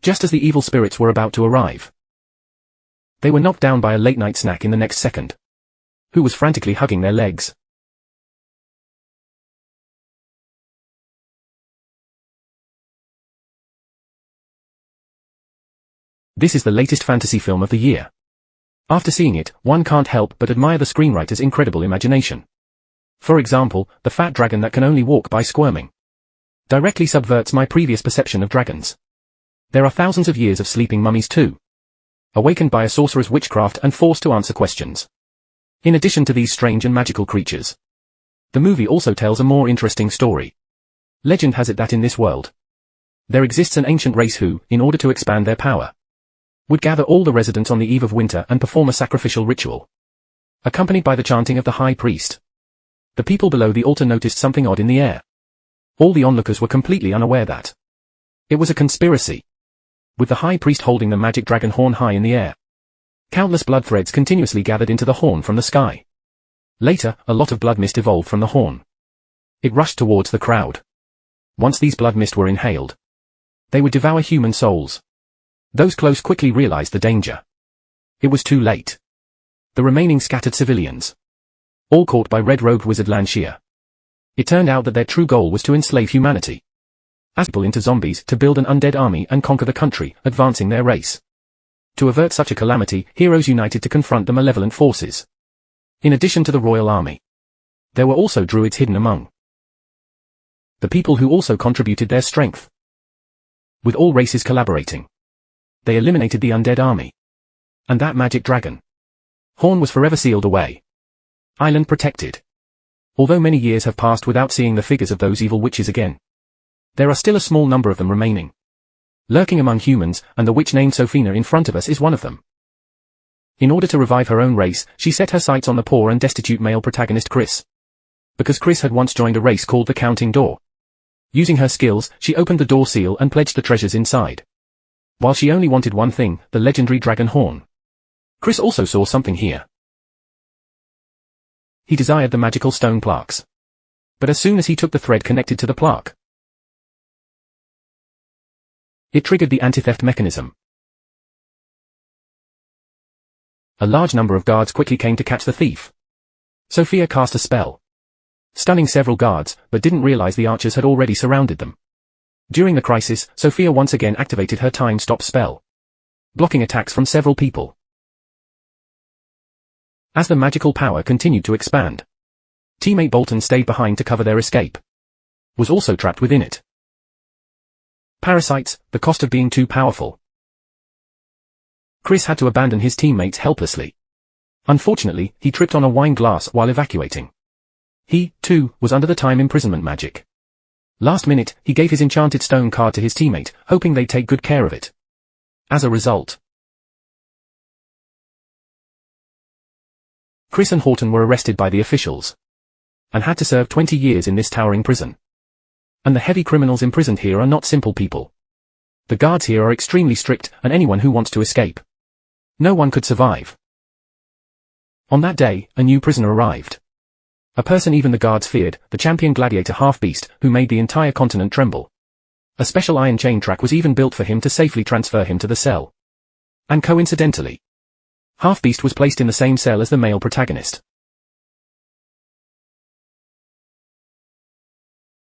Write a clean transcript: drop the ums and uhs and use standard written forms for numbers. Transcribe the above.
just as the evil spirits were about to arrive. They were knocked down by a late-night snack in the next second, who was frantically hugging their legs. This is the latest fantasy film of the year. After seeing it, one can't help but admire the screenwriter's incredible imagination. For example, the fat dragon that can only walk by squirming directly subverts my previous perception of dragons. There are thousands of years of sleeping mummies too, awakened by a sorcerer's witchcraft and forced to answer questions. In addition to these strange and magical creatures, the movie also tells a more interesting story. Legend has it that in this world, there exists an ancient race who, in order to expand their power, would gather all the residents on the eve of winter and perform a sacrificial ritual, accompanied by the chanting of the high priest. The people below the altar noticed something odd in the air. All the onlookers were completely unaware that it was a conspiracy, with the high priest holding the magic dragon horn high in the air. Countless blood threads continuously gathered into the horn from the sky. Later, a lot of blood mist evolved from the horn. It rushed towards the crowd. Once these blood mist were inhaled, they would devour human souls. Those close quickly realized the danger. It was too late. The remaining scattered civilians, all caught by red-robed wizard Lanshia. It turned out that their true goal was to enslave humanity, as people into zombies, to build an undead army and conquer the country, advancing their race. To avert such a calamity, heroes united to confront the malevolent forces. In addition to the royal army, there were also druids hidden among the people who also contributed their strength. With all races collaborating, they eliminated the undead army. And that magic dragon horn was forever sealed away. Island protected. Although many years have passed without seeing the figures of those evil witches again, there are still a small number of them remaining, lurking among humans, and the witch named Sophina in front of us is one of them. In order to revive her own race, she set her sights on the poor and destitute male protagonist Chris. Because Chris had once joined a race called the Counting Door. Using her skills, she opened the door seal and pledged the treasures inside. While she only wanted one thing, the legendary dragon horn, Chris also saw something here. He desired the magical stone plaques. But as soon as he took the thread connected to the plaque, it triggered the anti-theft mechanism. A large number of guards quickly came to catch the thief. Sophia cast a spell, stunning several guards, but didn't realize the archers had already surrounded them. During the crisis, Sophia once again activated her time-stop spell, blocking attacks from several people. As the magical power continued to expand, teammate Bolton stayed behind to cover their escape. Was also trapped within it. Parasites, the cost of being too powerful. Chris had to abandon his teammates helplessly. Unfortunately, he tripped on a wine glass while evacuating. He, too, was under the time imprisonment magic. Last minute, he gave his enchanted stone card to his teammate, hoping they'd take good care of it. As a result, Chris and Horton were arrested by the officials, and had to serve 20 years in this towering prison. And the heavy criminals imprisoned here are not simple people. The guards here are extremely strict, and anyone who wants to escape, no one could survive. On that day, a new prisoner arrived. A person even the guards feared, the champion gladiator Half-Beast, who made the entire continent tremble. A special iron chain track was even built for him to safely transfer him to the cell. And coincidentally, Half-Beast was placed in the same cell as the male protagonist.